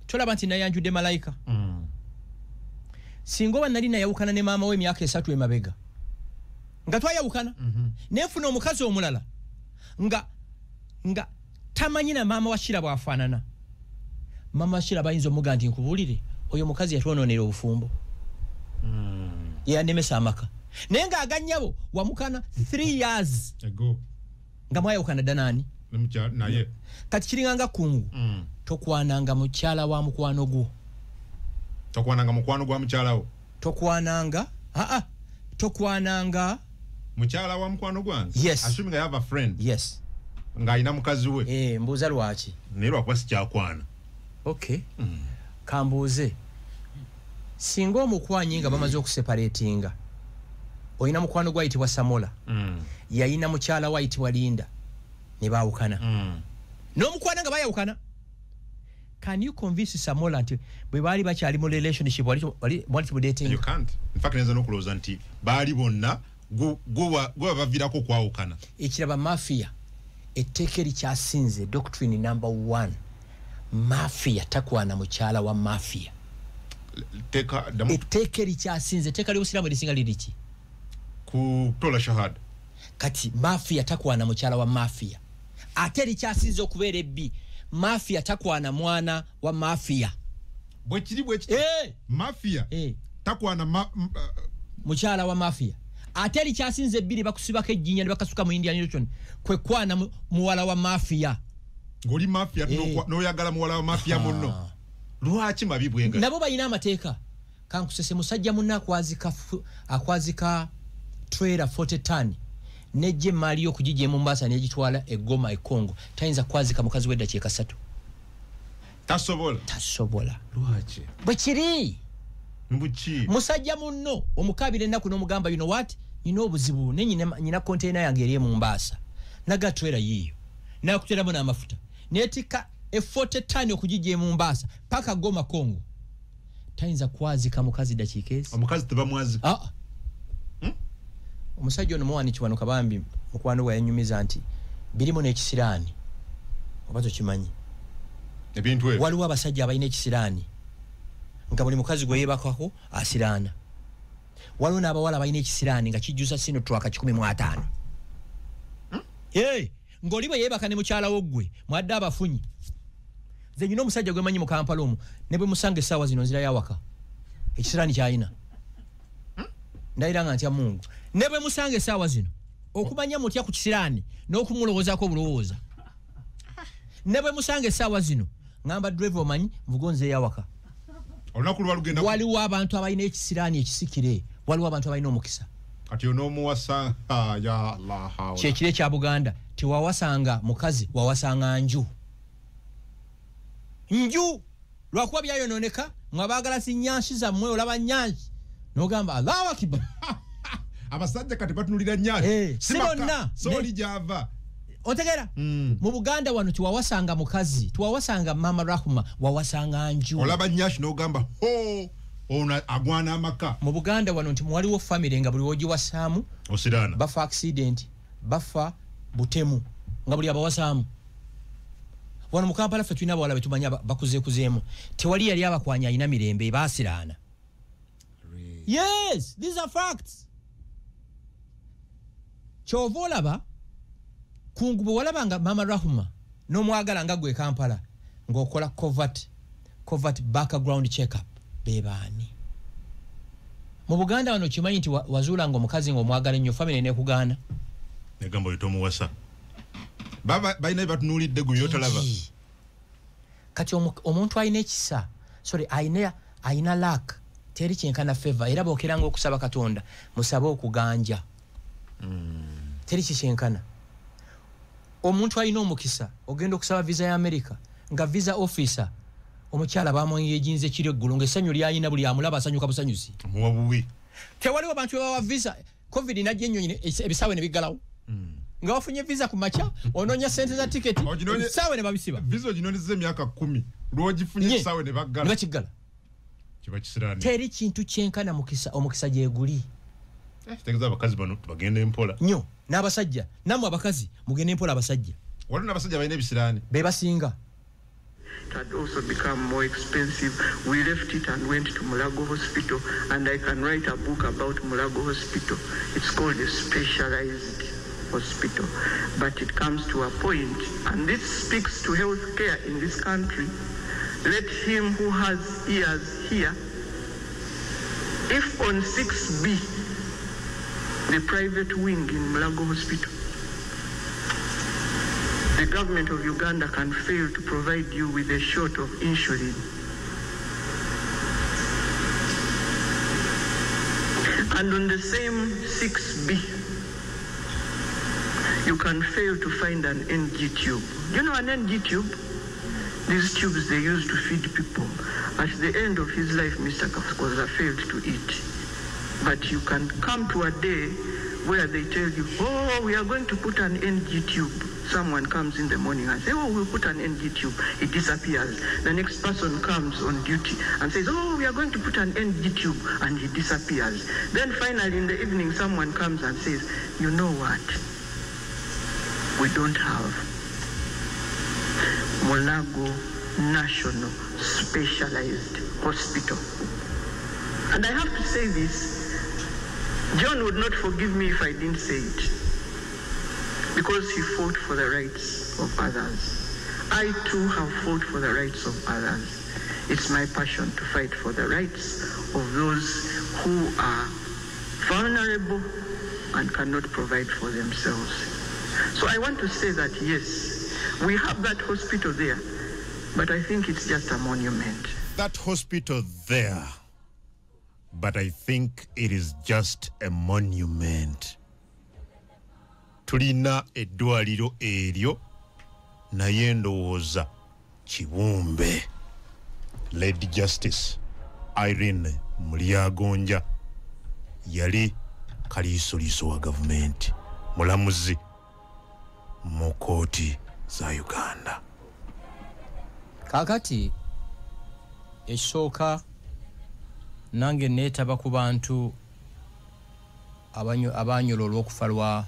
tolaba nti nayanjudde malayika. Singa oba nali nayawukana ne maama we emyaka 3 emabega. Nga twayawukana. Nefuna omukazi omulala. Nga tamanyi na maama wa Shila bwafaanana. Maama wa Shila bayinza omuga nti nkubulire oyo mukazi yatwonoonera obufumbo. Yanemesa amaka. Naye nga aganyabo wamukana 3 years ago. Nga mwayawukana danani. Naye. Kati kiringanga kungu. Tokwananga mukyala wa mukwano gwo. Tokwananga mukwano gwa mukyala wo. Tokwananga mukyala wa mukwano gwange. Yes. Assuming I have a friend. Yes. Nga ina mukazi we. Mbuuza lwaki? Naye lwakuba sikyakwana. Okay. Kambuuze. Singa omukwanyi nga bamaze okuseparatinga. Oyina mukwano gwa ayitibwa Samola. Yayina mukyala wa ayitibwa Linda. Ne baawukana. N'omukwana nga bayawukana. Can you convince Samola nti bwe baali bakyali mu relationship wali dating? You can't. In fact, neza n'okulowooza nti baali bonna gwe bavirako kwawukana. Ekiraba mafia. Etteeka erikyasinze doctrine number 1. Mafia takwana mukyala wa mafia. Etteeka erikyasinze etteeka ly'obusiraamu erisinga liriki? Kutola shahada. Kati mafia takwana mukyala wa mafia. Ate erikyasinze okubeera ebbi. Mafia takwana mwana wa mafia. Bwekiri mafia takwana mukyala wa mafia. Ate erikyasinze ebbiri bakusibako ejjinya ne bakasuka mu Indian Ocean kwe kwana muwala wa mafia. Ng'oli mafia n'oyagala muwala wa mafia munno. Lwaki mabibwenga? Nabo balina amateeka. Kankusese musajja munna akwazika trailer 40 ton. Nejje mali okujije Mombasa nejitwala egoma ekongo tayinza kwazika mukazi we dakiika 3. Tasobola. Lwaki? Bwekiri. Mbuki. Musajja munno omukabire ennaku n'omugamba you know what? Nina obuzibu ne nyina container yange eri mu Mombasa. Naga trailer yiyo. Nakuteramu n'amafuta. Netika 40 tani okujije Mombasa paka Goma Kongo tayinza kwazika mukazi dakiika ezi omukazi tebamwazika omusajja ono muwani kiwano kabambi mukwano gwa yanyumiza nti birimo n'ekisiraani obazo kimanyi ebintu ebyo waliwo abasajja abalina ekisiraani nga buli mukazi gwe yeebakako asiraana waliwo n'abawala abalina ekisiraani nga kijjusa sino twaka 15 ng'oli bwe yeebaka ne mukyalawo ggwe mwadde abafunyi nze nyina omusajja gwe manyi mu Kampala omwo ne bwe musanga essaawa zino nzira yawaka ekisiraani kyalina ndayira nga ntya Mungu ne bwe musanga essaawa zino okumanya mutya ku kisiraani n'okumulowoozaako obulowooza ne bwe musanga essaawa zino ngamba driver omanyi nvugonze yawaka olunaku lwa lugenda waliwo abantu abalina ekisiraani ekisikire waliwo abantu abalina omukisa kati onoomuwasa ya Allah kyekire kya Buganda tewawasanga mukazi wawasanga nju lwakuba byayonooneka mwabaagala sinyansi zammwe olaba nyansi n'ogamba Allahu Akbar abasajja kati batunulira nyansi sibonna soli java otegeera mu Buganda wano tiwawasanga mukazi tiwawasanga Mama Rahuma wawasanga nju olaba nyansi n'ogamba ona agwana amaka mu Buganda wano nti waliwo family nga buli wogiwasaamu osirana bafa accident bafa butemu nga buli abawasaamu wano mu Kampala ffe tulina abawala betumanya bakuzeekuzeemu tewali yali abakwanya alina mirembe baasiraana yes these are facts kyova olaba kungu bwe walabanga Mama Rahuma n'omwagala nga gwe Kampala ng'okola covert background check-up bebaani mu Buganda wano kimanyi nti wazuulanga omukazi ng'omwagala ennyo family neekugaana negamba olitomuwasa baba balina batunuulidde gwe byotalaba kati omuntu alina ekisa alina lack teri kyenkana favor era bookeranga okusaba Katonda musabe okuganja teri kikyenkana omuntu alina omukisa ogenda okusaba visa ya America nga visa officer omukyala bamweyejinze kiri eggulu ng'essanyu lyalina buli amulaba asanyuka busanyusi muwabuwi tewaliwo abantu bebawa visa covid najja ennyonyi ebisaawe ne biggalawo nga wafunye visa ku makya onoonya sente za tiketi ebisaawe ne babisiba visa oginonyeza emyaka 10 lwogifunye ebisaawe ne baggala ne bakiggala kiba kisiraani teri kintu kyenkana omukisa gyeguli tegeza abakazi bano tubagenda empola nnyo n'abasajja nammwe abakazi mugenda empola abasajja waliwo n'abasajja balina ebisiraani be basinga. It had also become more expensive. We left it and went to Mulago Hospital, and I can write a book about Mulago Hospital. It's called a specialized hospital. But it comes to a point, and this speaks to healthcare in this country. Let him who has ears hear. If on 6B, the private wing in Mulago Hospital, the government of Uganda can fail to provide you with a shot of insulin, and on the same 6B, you can fail to find an NG tube. You know an NG tube? These tubes they use to feed people. At the end of his life, Mr. Kafukoza failed to eat. But you can come to a day where they tell you, oh, we are going to put an NG tube. Someone comes in the morning and says, oh, we'll put an NG tube. It disappears. The next person comes on duty and says, oh, we are going to put an NG tube, and he disappears. Then finally in the evening, someone comes and says, you know what? We don't have Mulago National Specialized Hospital. And I have to say this, John would not forgive me if I didn't say it, because he fought for the rights of others. I too have fought for the rights of others. It's my passion to fight for the rights of those who are vulnerable and cannot provide for themselves. So I want to say that yes, we have that hospital there, but I think it's just a monument. That hospital there, but I think it is just a monument. Tulina eddwaliro eryo naye ndowooza kibumbe. Lady Justice Irene Mulyagonja yali kaliisoliiso wa gavumenti, mulamuzi mu kooti za Uganda. kakati ekisooka nange neetaba ku bantu abanyola olw'okufa lwa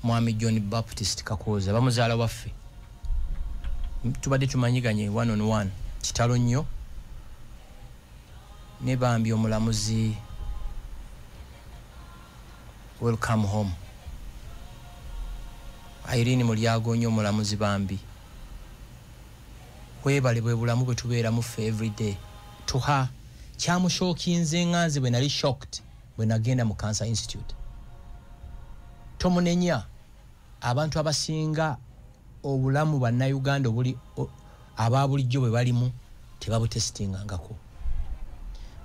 mwami John Baptist Kakooza bamuzaala waffe tubadde tumanyiganye 1-on-1 kitalo nnyo ne bambi omulamuzi welcome home Irene Mulyago nnyo omulamuzi bambi webale bwe bulamu bwe tubeeramu ffe everyday tuha kyamushookinze nganze bwe nali shocked bwe nagenda mu Cancer Institute tomunenya abantu abasinga obulamu bannayuganda obuli ababulijjo bwe balimu tebabutesitingangako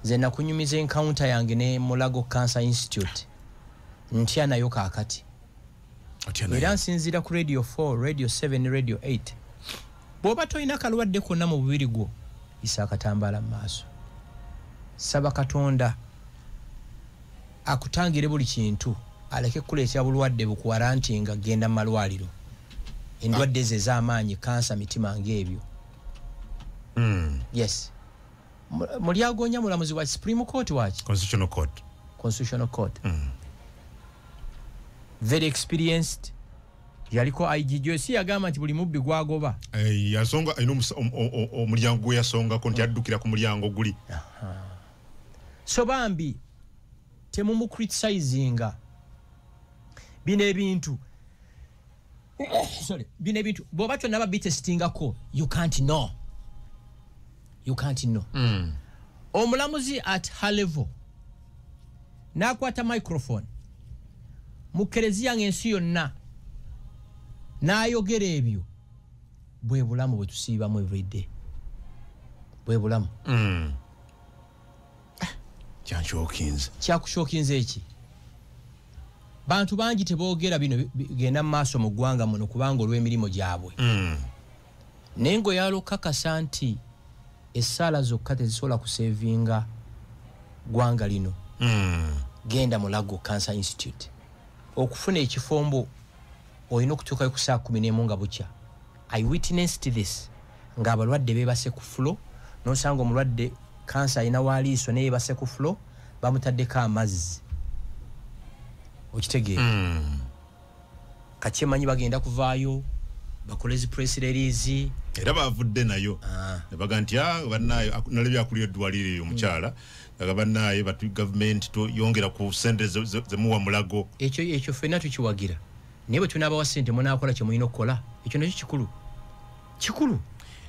nze nakunyumiza encounter yange ne Mulago Cancer Institute ntya nayo kaakati era nsinzira ku Radio 4, Radio 7, Radio 8 bw'oba toyina kalwadde konna mu bubiri gwo isa akatambala mu maaso saba Katonda akutangire buli kintu aleke kuleetera bulwadde bukuwarantinga genda mu malwaliro endwadde ze ez'amaanyi kansa mitima ng'ebyo yes Mulyagonya mulamuzi wa Supreme Court waki Constitutional Court very experienced yaliko IG Joyce yagamba nti buli mubbi gwagoba yasonga ino omulyango gwe yasonga ko nti addukira ku mulyango guli so bambi temumu criticizinga bino ebintu bw'oba kyonna babitestingako you can't know omulamuzi at her level n'akwata microphone mu kereziya ng'ensi yonna n'ayogera ebyo bwe bulamu bwe tusiibamu everyday bwe bulamu kyakushookinze eki bantu bangi teboogera bino genda mu maaso mu ggwanga muno kubanga olw'emirimu gyabwe naye ng'oyala okukakasa nti essaala zokka tezisobola kuseevinga ggwanga lino genda Mulago Cancer Institute okufuna ekifombo olina okutuukayo ku saa 11 nga bukya I witnessed this ng'abalwadde beebase ku flo n'osanga omulwadde kansa alina waaliiswa naye yeebase ku flo bamutaddeko amazzi okitegeera kati emanyi bagenda kuvaayo bakole zi press release era bavudde nayo ne baga nti bannayo nalebya kuli eddwaliro eyo omukyala nga bannaye batu government to yongera ku sente ze muwa Mulago ekyo ffenna tukiwagira naye bwe tunaabawa sente munaakola kye mulina okukola ekyo nakyo kikulu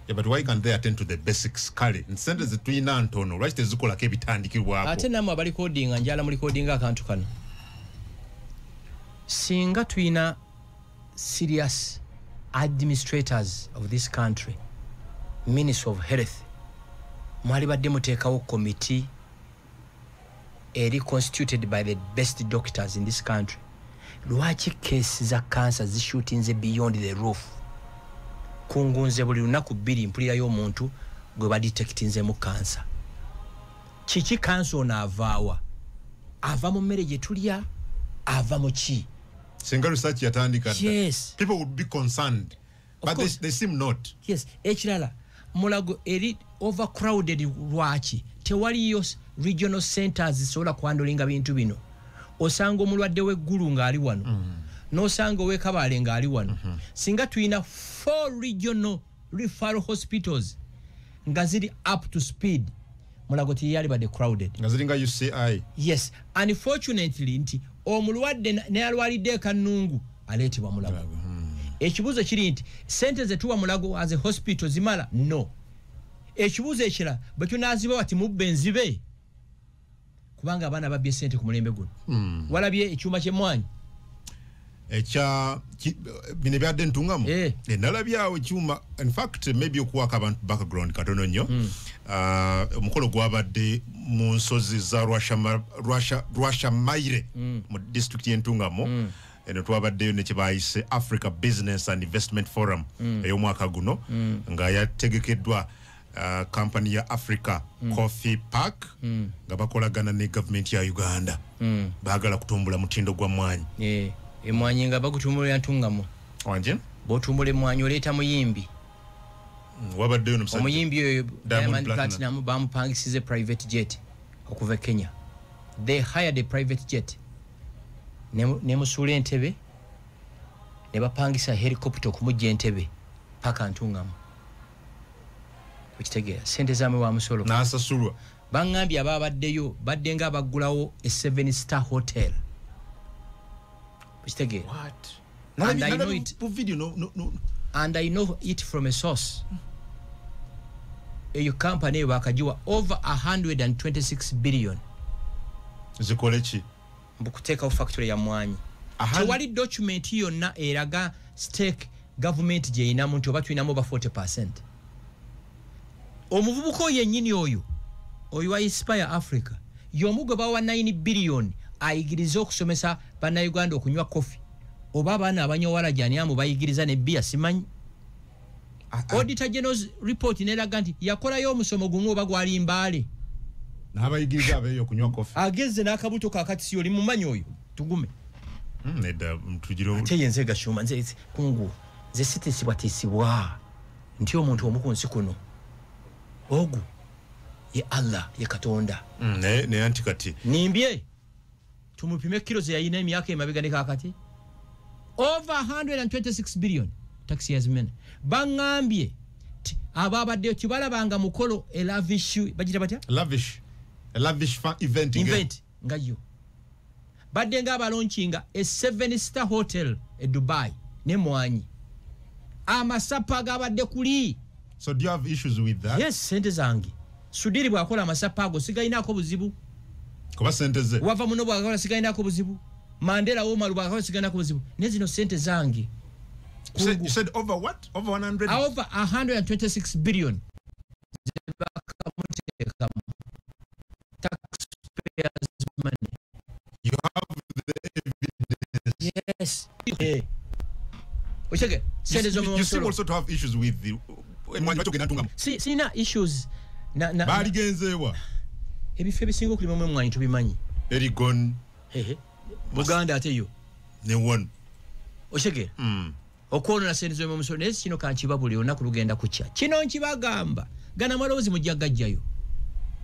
yeah, but why can't they attend to the basics kale nsente zetuyina ntono lwaki tezikolako ebitandikibwako ate namwe abali codinga njala muli codinga akantu kano singa tuyina serious administrators of this country Minister of Health mwali badde muteekawo committee eri constituted by the best doctors in this country lwaki case za cancer zishootinze beyond the roof kungunze buli lunaku 2 mpulira y'omuntu gwe badetectinze mu cancer kiki cancer onaavaawa ava mu mmere gye tulya ava mu ki singa research yatandika yes people would be concerned but they seem not yes ekirala Mulago eri overcrowded lwaki tewaliyo regional centers zisobola kuhandolinga bintu bino osanga omulwadde w'eggulu ng'ali wano n'osanga ow'ekabaale ng'ali wano singa tuyina 4 regional referral hospitals nga ziri up to speed Mulago tiyali badde crowded nga ziringa UCI yes unfortunately nti omulwadde neyalwalidde Kanungu aleetebwa Mulago ekibuuzo kiri nti sente zetuwa Mulago as a hospital zimala no ekibuuzo ekira bwe tunaaziba wati mubbe nzibe kubanga abaana babbye sente ku mulembe guno walabye ekyuma ky'emmwanyi ekya bino byadde ntungamo nalabyawo ekyuma in fact maybe okuwaka abantu background katono nnyo omukolo gwabadde mu nsozi za Rwashamaire mu district y'entungamo eno twabaddeyo ne kyebayise Africa Business and Investment Forum ey'omwaka guno nga yategekeddwa company ya Africa Coffee Park nga bakolagana ne government ya Uganda baagala kutumbula mutindo gwa mwanyi emwanyi nga bagutumbula ntungamo wanje botumbule mwanyi oleeta muyimbi wabadde ono musajja omuyimbi oyo Diamond Platinum Platinum bamupangisize private jet okuva Kenya. They hired a private jet ne musula Entebbe ne bapangisa helicopter okumujja Entebbe paka Ntungamu. Okitegeera sente zaamwe wa musolo n'asasulwa. Bangambye ababaddeyo badde nga abaggulawo a 7-star hotel. Okitegeera. What? And I know it. Video no. And I know it from a source. A company wakajiwa over 126 billion. Zikolechi. Mbukuteka factory ya Mwanyi. Tewali document yonna eraga stake government je ina muntu obatu ina over 40%. Omuvubuko yennyini oyo wa Inspire Africa yomugo bawa 9 billion ayigiriza okusomesa bana Uganda okunywa coffee. Oba bana abanyowala jani amu bayigiriza ne bia simanyi. Auditor General's report neraga nti yakolayo omusomo gumu oba gwali Mbale. N'abayigiriza abeyo okunywa coffee. Ageze n'akabuto kakati si oli mumanyi oyo tugume. Neda mtujiro. Teyenze gashuma nze kungu. Ze sitisibwa nti omuntu omukunsi kuno. Ogu ye Allah ye Katonda. Ne antikati. Nimbye. Tumupime kilo ze yayina emyaka emabega ne kakati. Over 126 billion tax years men. Bangambye ababadde kibalabanga mukolo a lavish bajira batya? A lavish event ngayo. Badde nga abalonchinga a 7-star hotel e Dubai ne Mwanyi. Amasapa gabadde kuli. So do you have issues with that? Yes, sente zangi. Sudiri bwakola amasapa ago sigainako buzibu. Kuba sente ze. Wava muno bwakola sigainako buzibu. Mandela Omar bwakola sigainako buzibu. Nezino sente zangi. You said over what? Over 100? Over 126 billion. Taxpayers' money. You have the evidence. Yes. Yeah. Ochege, you seem also to have issues with the Sina issues na bali genzewa ebife bisingo kuli mwe mwanyi tubimanyi erigon Buganda ateyo ne one ochege okono na senzo mu musone kino kanchiba buli onaku lugenda kucha kino nkibagamba gana malozi mujagajjayo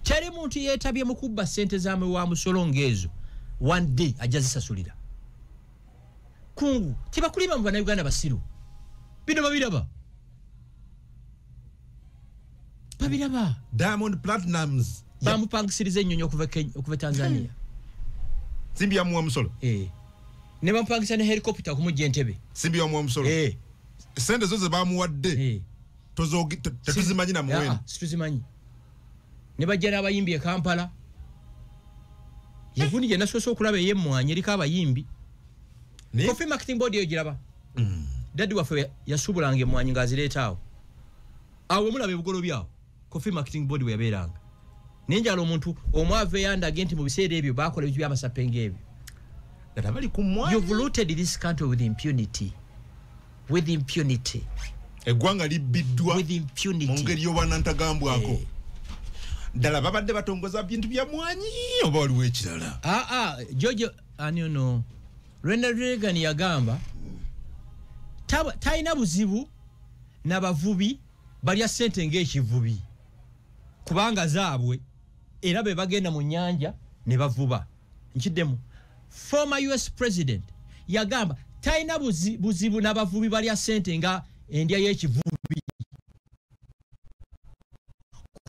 kyali muntu yetabye mukubba sente zamwe wa musolongezo one day ajazisasulira kungu tibakulima mu bana Uganda basiru bino babiraba Diamond Platinums bamupangisiriza ennyonyo okuva Tanzania simbi ya muwa musolo ne bamupangisa ne helicopter okumujja Entebbe simbi ya muwa musolo sente zoze bamuwadde tetuzimanyi na muwenu situzimanyi ne bajja n'abayimbi e Kampala yevuni gye nasoose okulaba ey'emmwanyi eriko abayimbi Coffee Marketing Board eyo giraba daddi waffe yasubulanga emmwanyi ng'azireeta awo mulabe bugolo byawo Coffee Marketing Board we yabeeranga nenjala omuntu omwave yandage nti mu biseera ebyo bakola ebyo by'amasapenge ebyo that abali ku mwanyi. You've looted this country with impunity eggwanga libbiddwa with impunity mu ngeri y'obwanantagambwako ddala babadde batongoza bintu bya mwanyi oba waliwo ekirala George aniono Ronald Reagan yagamba talina buzibu n'abavubi balya sente ng'ekivubi kubanga zaabwe era be bagenda mu nnyanja ne bavuba nkiddemu. Former US president yagamba talina buzibu n'abavubi balya sente nga endya y'ekivubi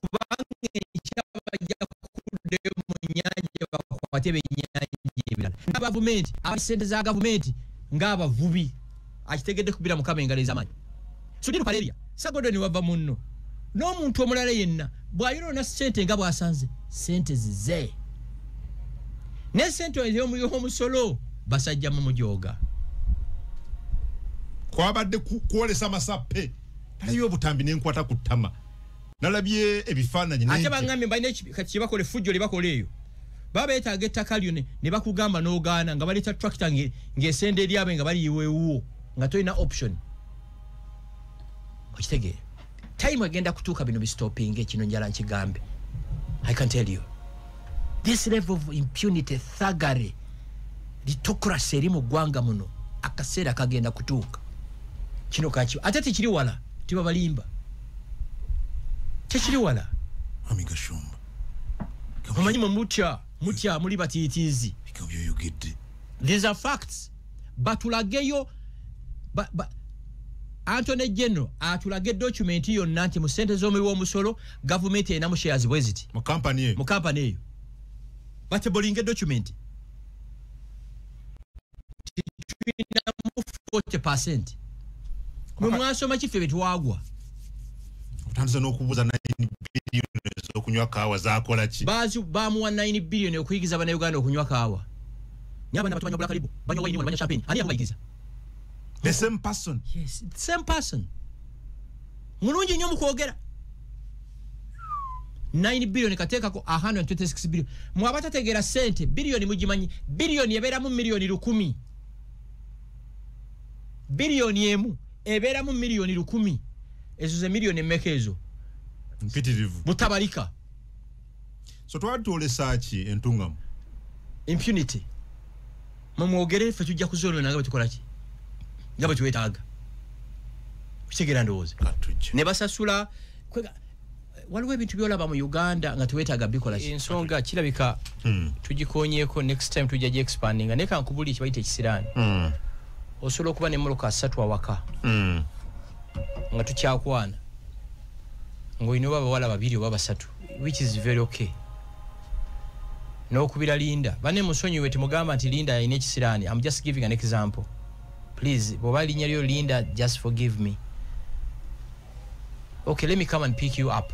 kubanga ekyabajja kuddeyo mu nnyanja bakwate b'ennyanja ebirala n'abavumenti abasente za gavumenti ng'abavubi akitegedde kubira mukama engalo ez'amaanyi Sudiru Paleria Sagodoni wava munno n'omuntu omulala yenna bw'ayona sente nga bw'asanze sente zize ne sente y'omusolo basajja mu mujoga kwabadde kwolesa masappe nalayo obutambi n'enkwata ku ttama nalabye ebifaananyi ate bangambye balina kati bakole fujjo le bakole eyo baba etaaga ettaka lyo ne bakugamba n'ogaana nga baleeta tractor ng'esende eryabe nga baliyiweewuwo nga tolina option okitegeera time agenda kutuuka bino bistopinge kino njala nkigambe. I can tell you this level of impunity thuggery litocracy eri mu ggwanga muno akaseera kagenda kutuuka kino kakyo ate tikiri wala tibabalimba tekiri wala Mami Gashumba omanyi mutya muli batiitiizi bikabyo yogedde. These are facts. Batulageyo Anthony General atulage document yonna nti mu sente z'omuwi w'omusolo government ena mu shares bweziti mu company eyo batebolinge document tuina mu 40%. Mwe mwasoma kife betwagwa otanze n'okubuza 9 billion okunywa kaawa zakola ki bamuwa 9 billion okuyigiza bana Uganda okunywa kaawa nyaba na batwanya karibu banywa wine banywa champagne ani yakubayigiza the same person. Yes, the same person. Mulungi nnyo mukwogera 9 billion kateka ko 126 billion mwabata tegera sente billion mugimanyi billion ebera mu milioni 10 billion emu ebera mu milioni 10 ezo ze milioni mekezo mpitirivu mutabalika so twatole sachi entungamu impunity mwogere fe tujja kuzono nanga batukola ki ngaba tuwetaaga kutegera ndoze ne basasula waliwo ebintu byolaba mu Uganda nga tuwetaaga bikola ki ensonga kirabika tugikonyeeko next time tujja expanding neka nkubuli kibayite ekisirani osobola okuba ne moloka 3 awaka nga tukyakwana ng'olina bawala 2 oba 3 which is very okay n'okubira Linda bane musonyiwe timugamba nti Linda yalina ekisirani. I'm just giving an example. Please, boba linya lyo Linda, just forgive me. Okay, let me come and pick you up.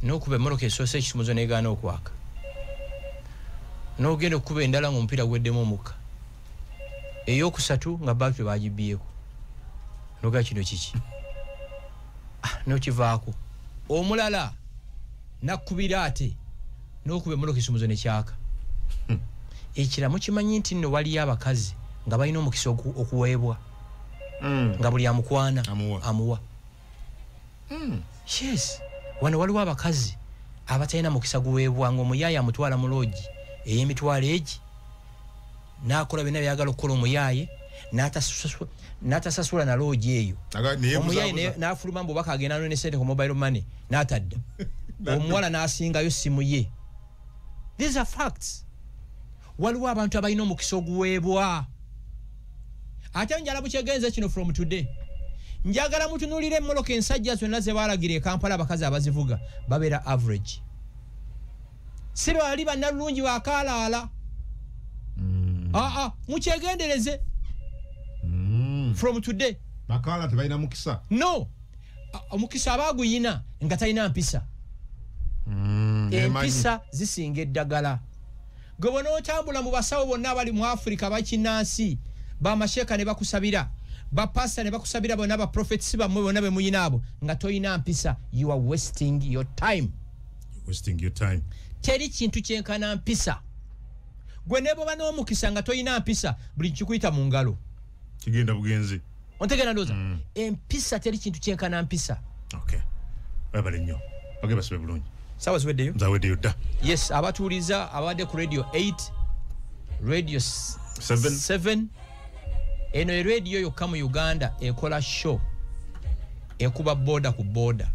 No kube moroke sausage muzonega no kwaka. No gendo kube endala ngompira gweddemu omuka. Eyo kusatu nga baatu bagibyeko. Noga kino kiki. No kivaako. Omulala nakubira ate. No kube moroke muzone kyaka. Ekiramu kimanyi nti no wali abakazi nga balina omukisa okuweebwa nga buli amukwana amuwa. Yes, wano waliwo abakazi abatalina mukisa guweebwa ng'omuyaaye amutwala mu loogi ey'emitwalo egi n'akola byonna byagala okukola omuyaaye n'atasasula na loogi eyo omuyaaye n'afuluma mbubaka agenda ne sente ku mobile money n'atadda omuwala n'asingayo simu ye. These are facts. Waliwo abantu abalina omukisa oguweebwa. Ate njala bukyegenze kino from today. Njagala mutunulire mmoloka ensajja zonna ze baalagire Kampala abakazi abazivuga babeera average. Si bali bannalungi bakalaala. Mukyegendereze. From today. Bakala tebalina mukisa. No. Omukisa abaguyina nga talina mpisa. Empisa zisinga eddagala. Gwe n'otambula mu basawo bonna abali mu Africa bakinansi bamasheka ne bakusabira bapasta ne bakusabira bonna ba prophets bamwe bonna be muyina abo nga toyina mpisa. You are wasting your time. Teri kintu kyenkana mpisa. Gwe nebo bano omukisa nga toyina mpisa buli kikuyita mu ngalo kigenda bugenzi ontegera ndoza empisa teri kintu kyenkana mpisa. Okay, babale nnyo bageba sibe bulungi. Sawa ziweddeyo? Zaweddeyo dda. Yes, abatuuliza abadde ku radio 8 radio 7 eno radio yokka mu Uganda ekola show ekuba boda ku boda.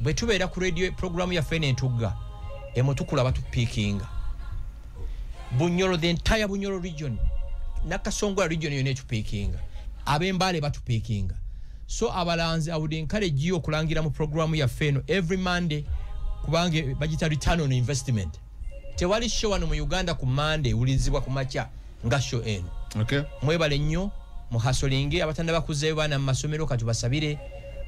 Bwe tubeera ku radio programu yaffe n'entugga emutukula batupiikinga Bunyoro, the entire Bunyoro region, Nakasonga region yonna etupiikinga, ab'Embale batupiikinga. So abalanzi I would encourage you okulangira mu programu yaffe eno every Monday kubange bagita return on investment. Tewali show wano mu Uganda ku Monday ulinzibwa ku makya nga show eno. Okay. Mwebale nnyo mu hustling abatanda bakuzeeyo bana mu masomero katubasabire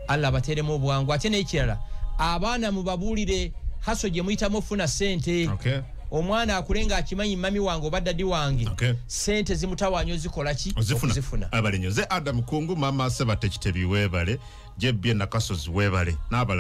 Allah bateremu obwangu ate n'ekirala abaana mubabuulire hustle gye muyitamu ofuna sente. Okay. Omwana akulenga akimanyi mami wange oba dadi wange. Okay. Sente zimutawanyo zikola ki okuzifuna. Abale nnyo ze Adam Kungu mama Sebate Kitebi webale Jebbye Nakasozi webale n'abala